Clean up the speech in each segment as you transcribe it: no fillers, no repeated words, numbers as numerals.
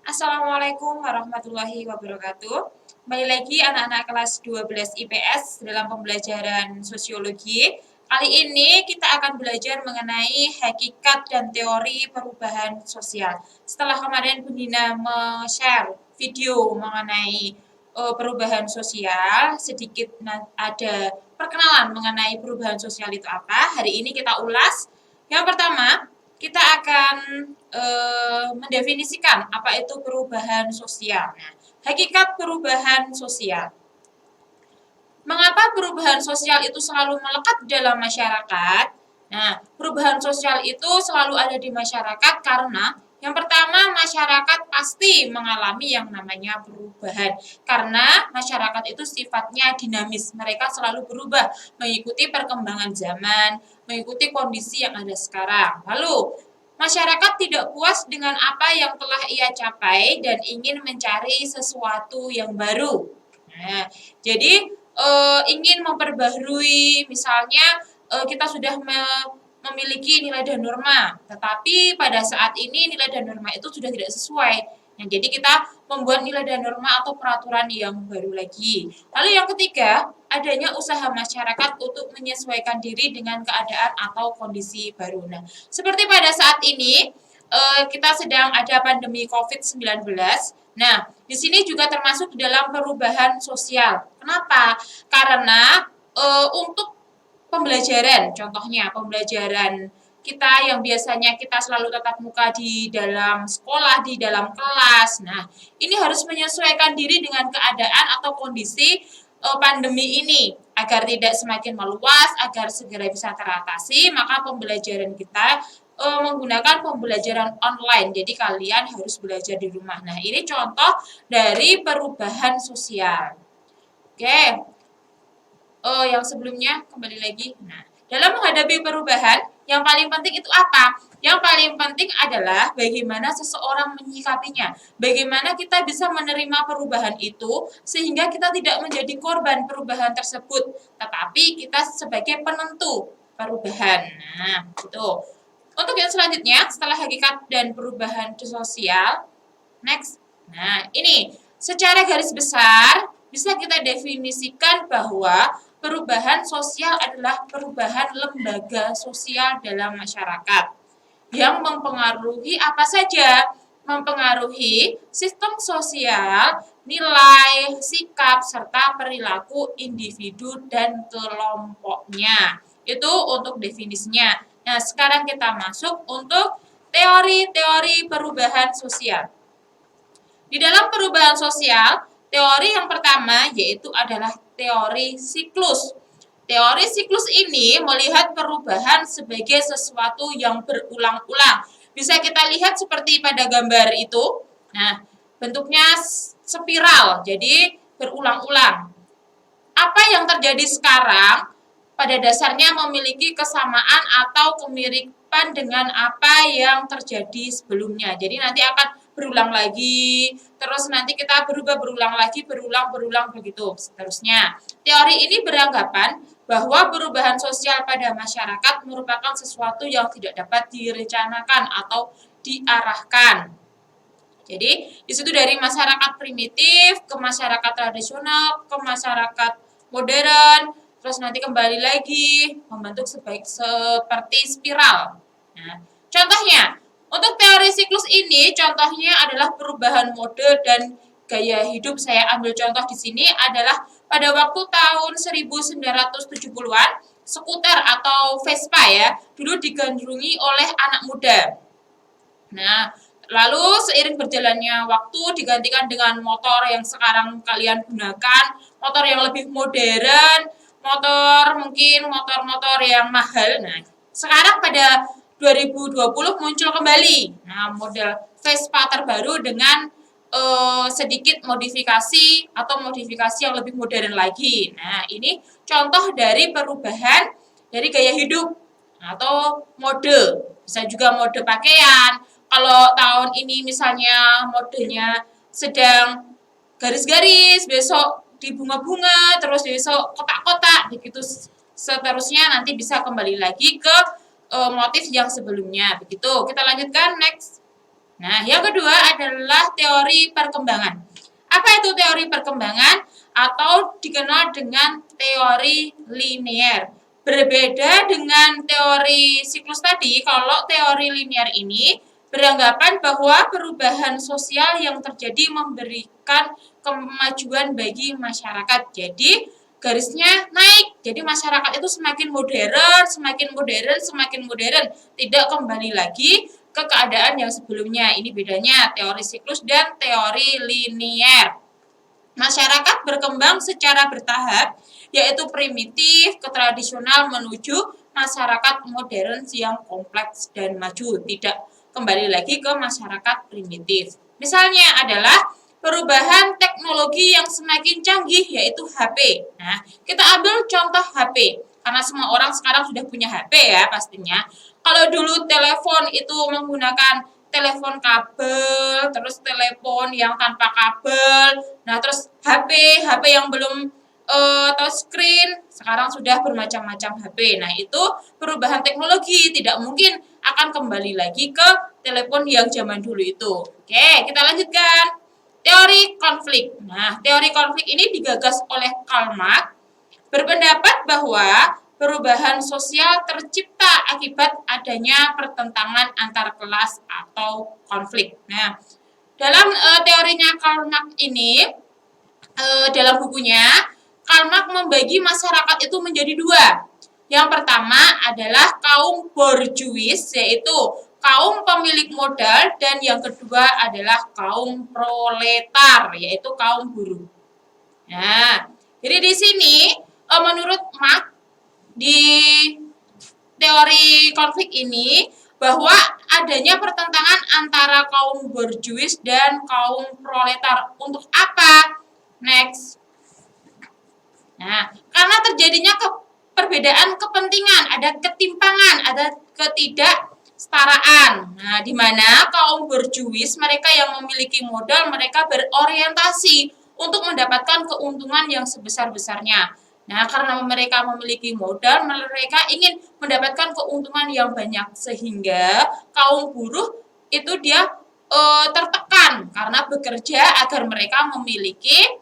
Assalamualaikum warahmatullahi wabarakatuh. Kembali lagi anak-anak kelas 12 IPS dalam pembelajaran sosiologi. Kali ini kita akan belajar mengenai hakikat dan teori perubahan sosial. Setelah kemarin Bu Nina share video mengenai perubahan sosial, sedikit ada perkenalan mengenai perubahan sosial itu apa. Hari ini kita ulas. Yang pertama, kita akan mendefinisikan apa itu perubahan sosial. Nah, hakikat perubahan sosial. Mengapa perubahan sosial itu selalu melekat dalam masyarakat? Nah, perubahan sosial itu selalu ada di masyarakat karena yang pertama, masyarakat pasti mengalami yang namanya perubahan. Karena masyarakat itu sifatnya dinamis. Mereka selalu berubah mengikuti perkembangan zaman, mengikuti kondisi yang ada sekarang. Lalu, masyarakat tidak puas dengan apa yang telah ia capai dan ingin mencari sesuatu yang baru. Nah, jadi ingin memperbaharui, misalnya kita sudah memiliki nilai dan norma, tetapi pada saat ini nilai dan norma itu sudah tidak sesuai. Nah, jadi kita membuat nilai dan norma atau peraturan yang baru lagi. Lalu yang ketiga, adanya usaha masyarakat untuk menyesuaikan diri dengan keadaan atau kondisi baru. Nah, seperti pada saat ini kita sedang ada pandemi COVID-19. Nah, di sini juga termasuk dalam perubahan sosial. Kenapa? Karena untuk pembelajaran, contohnya pembelajaran kita yang biasanya kita selalu tatap muka di dalam sekolah, di dalam kelas. Nah, ini harus menyesuaikan diri dengan keadaan atau kondisi pandemi ini agar tidak semakin meluas, agar segera bisa teratasi, maka pembelajaran kita menggunakan pembelajaran online. Jadi kalian harus belajar di rumah. Nah, ini contoh dari perubahan sosial. Oke, yang sebelumnya kembali lagi. Nah, dalam menghadapi perubahan, yang paling penting itu apa? Yang paling penting adalah bagaimana seseorang menyikapinya. Bagaimana kita bisa menerima perubahan itu sehingga kita tidak menjadi korban perubahan tersebut, tetapi kita sebagai penentu perubahan. Nah, itu. Untuk yang selanjutnya, setelah hakikat dan perubahan sosial, next. Nah, ini secara garis besar bisa kita definisikan bahwa perubahan sosial adalah perubahan lembaga sosial dalam masyarakat yang mempengaruhi apa saja? Mempengaruhi sistem sosial, nilai, sikap, serta perilaku individu dan kelompoknya. Itu untuk definisinya. Nah, sekarang kita masuk untuk teori-teori perubahan sosial. Di dalam perubahan sosial, teori yang pertama yaitu adalah teori siklus. Teori siklus ini melihat perubahan sebagai sesuatu yang berulang-ulang. Bisa kita lihat seperti pada gambar itu. Nah, bentuknya spiral, jadi berulang-ulang. Apa yang terjadi sekarang pada dasarnya memiliki kesamaan atau kemiripan dengan apa yang terjadi sebelumnya. Jadi nanti akan berulang lagi, terus nanti kita berubah berulang lagi, berulang begitu seterusnya. Teori ini beranggapan bahwa perubahan sosial pada masyarakat merupakan sesuatu yang tidak dapat direncanakan atau diarahkan. Jadi, di situ dari masyarakat primitif ke masyarakat tradisional, ke masyarakat modern, terus nanti kembali lagi membentuk seperti spiral. Nah, contohnya, untuk teori siklus ini, contohnya adalah perubahan mode dan gaya hidup. Saya ambil contoh di sini adalah pada waktu tahun 1970-an, skuter atau Vespa ya, dulu digandrungi oleh anak muda. Nah, lalu seiring berjalannya waktu digantikan dengan motor yang sekarang kalian gunakan, motor yang lebih modern, motor-motor yang mahal. Nah, sekarang pada 2020 muncul kembali. Nah, model Vespa terbaru dengan sedikit modifikasi atau modifikasi yang lebih modern lagi. Nah, ini contoh dari perubahan dari gaya hidup atau mode. Bisa juga mode pakaian. Kalau tahun ini misalnya modenya sedang garis-garis, besok di bunga-bunga, terus besok kotak-kotak, begitu seterusnya nanti bisa kembali lagi ke motif yang sebelumnya. Begitu. Kita lanjutkan next. Nah, yang kedua adalah teori perkembangan. Apa itu teori perkembangan? Atau dikenal dengan teori linear. Berbeda dengan teori siklus tadi, kalau teori linear ini beranggapan bahwa perubahan sosial yang terjadi memberikan kemajuan bagi masyarakat. Jadi, garisnya naik. Jadi masyarakat itu semakin modern, semakin modern, semakin modern. Tidak kembali lagi ke keadaan yang sebelumnya. Ini bedanya teori siklus dan teori linear. Masyarakat berkembang secara bertahap, yaitu primitif ke tradisional menuju masyarakat modern yang kompleks dan maju. Tidak kembali lagi ke masyarakat primitif. Misalnya adalah perubahan teknologi yang semakin canggih, yaitu HP. Nah, kita ambil contoh HP. Karena semua orang sekarang sudah punya HP ya pastinya. Kalau dulu telepon itu menggunakan telepon kabel, terus telepon yang tanpa kabel, nah terus HP yang belum touchscreen, sekarang sudah bermacam-macam HP. Nah itu perubahan teknologi, tidak mungkin akan kembali lagi ke telepon yang zaman dulu itu. Oke, kita lanjutkan. Teori konflik. Nah, teori konflik ini digagas oleh Karl Marx, berpendapat bahwa perubahan sosial tercipta akibat adanya pertentangan antar kelas atau konflik. Nah, dalam teorinya Karl Marx ini, dalam bukunya, Karl Marx membagi masyarakat itu menjadi dua. Yang pertama adalah kaum borjuis, yaitu kaum pemilik modal, dan yang kedua adalah kaum proletar, yaitu kaum buruh. Nah, jadi di sini menurut Marx di teori konflik ini bahwa adanya pertentangan antara kaum borjuis dan kaum proletar. Untuk apa? Next. Nah, karena terjadinya perbedaan kepentingan, ada ketimpangan, ada ketidaksetaraan. Nah, di mana kaum borjuis, mereka yang memiliki modal, mereka berorientasi untuk mendapatkan keuntungan yang sebesar-besarnya. Nah, karena mereka memiliki modal, mereka ingin mendapatkan keuntungan yang banyak, sehingga kaum buruh itu dia tertekan karena bekerja agar mereka memiliki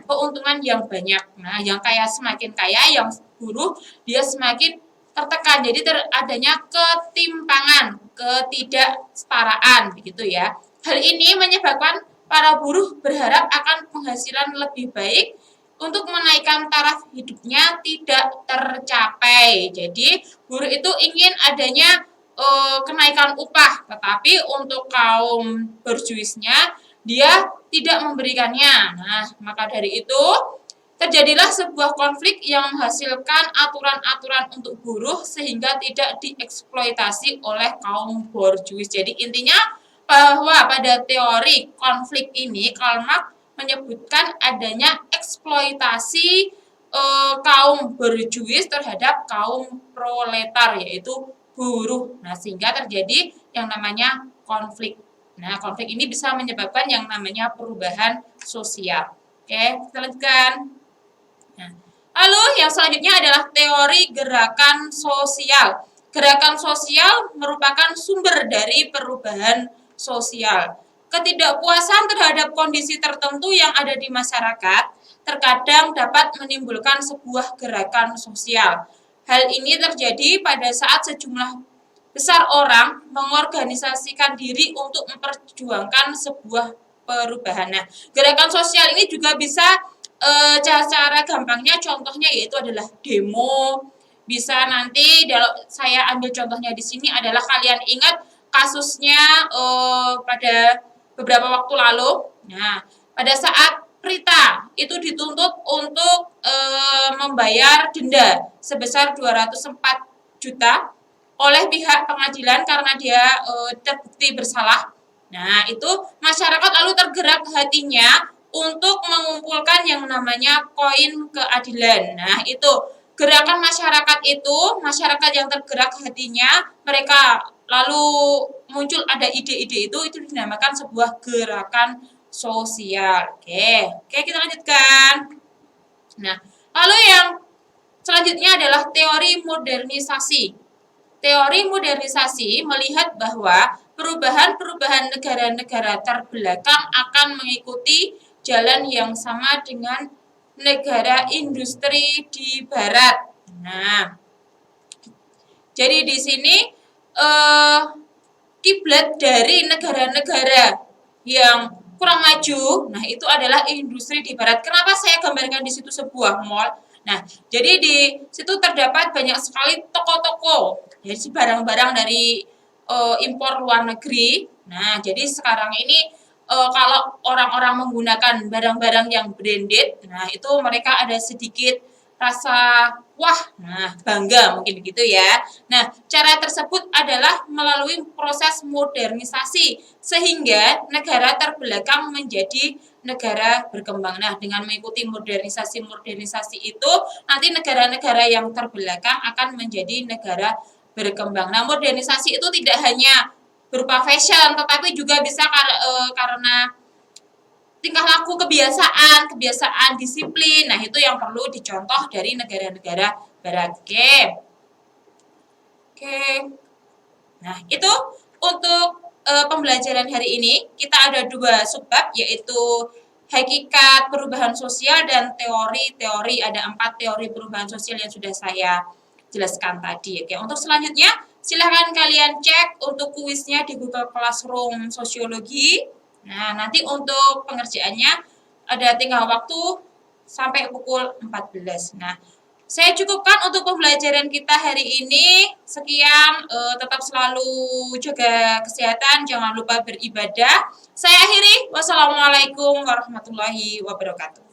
keuntungan yang banyak. Nah, yang kaya semakin kaya, yang buruh dia semakin tertekan. Jadi adanya ketimpangan, ketidaksetaraan begitu ya. Hal ini menyebabkan para buruh berharap akan penghasilan lebih baik untuk menaikkan taraf hidupnya tidak tercapai. Jadi, buruh itu ingin adanya kenaikan upah, tetapi untuk kaum borjuisnya dia tidak memberikannya. Nah, maka dari itu terjadilah sebuah konflik yang menghasilkan aturan-aturan untuk buruh sehingga tidak dieksploitasi oleh kaum borjuis. Jadi intinya bahwa pada teori konflik ini Karl Marx menyebutkan adanya eksploitasi kaum borjuis terhadap kaum proletar, yaitu buruh. Nah, sehingga terjadi yang namanya konflik. Nah, konflik ini bisa menyebabkan yang namanya perubahan sosial. Oke, kita lanjutkan. Nah, lalu yang selanjutnya adalah teori gerakan sosial. Gerakan sosial merupakan sumber dari perubahan sosial. Ketidakpuasan terhadap kondisi tertentu yang ada di masyarakat terkadang dapat menimbulkan sebuah gerakan sosial. Hal ini terjadi pada saat sejumlah besar orang mengorganisasikan diri untuk memperjuangkan sebuah perubahan. Nah, gerakan sosial ini juga bisa cara gampangnya contohnya yaitu adalah demo. Bisa nanti saya ambil contohnya di sini adalah kalian ingat kasusnya pada beberapa waktu lalu. Nah, pada saat Prita itu dituntut untuk membayar denda sebesar 204 juta oleh pihak pengadilan karena dia terbukti bersalah. Nah, itu masyarakat lalu tergerak hatinya untuk mengumpulkan yang namanya koin keadilan. Nah, itu gerakan masyarakat itu, masyarakat yang tergerak hatinya, mereka lalu muncul ada ide-ide itu dinamakan sebuah gerakan sosial. Oke, kita lanjutkan. Nah, lalu yang selanjutnya adalah teori modernisasi. Teori modernisasi melihat bahwa perubahan-perubahan negara-negara terbelakang akan mengikuti jalan yang sama dengan negara industri di barat. Nah, jadi di sini kiblat dari negara-negara yang kurang maju, nah itu adalah industri di barat. Kenapa saya gambarkan di situ sebuah mall? Nah, jadi di situ terdapat banyak sekali toko-toko, jadi barang-barang dari impor luar negeri. Nah, jadi sekarang ini kalau orang-orang menggunakan barang-barang yang branded, nah itu mereka ada sedikit rasa wah, nah bangga mungkin begitu ya. Nah, cara tersebut adalah melalui proses modernisasi sehingga negara terbelakang menjadi negara berkembang. Nah, dengan mengikuti modernisasi itu, nanti negara-negara yang terbelakang akan menjadi negara berkembang. Nah, modernisasi itu tidak hanya berupa fashion, tetapi juga bisa karena tingkah laku, kebiasaan disiplin. Nah, itu yang perlu dicontoh dari negara-negara barat. Oke. Oke. Nah, itu untuk pembelajaran hari ini. Kita ada 2 subbab, yaitu hakikat perubahan sosial dan teori-teori. Ada 4 teori perubahan sosial yang sudah saya jelaskan tadi. Oke, untuk selanjutnya silahkan kalian cek untuk kuisnya di Google Classroom Sosiologi. Nah, nanti untuk pengerjaannya ada tinggal waktu sampai pukul 14. Nah, saya cukupkan untuk pembelajaran kita hari ini. Sekian, tetap selalu jaga kesehatan, jangan lupa beribadah. Saya akhiri, wassalamualaikum warahmatullahi wabarakatuh.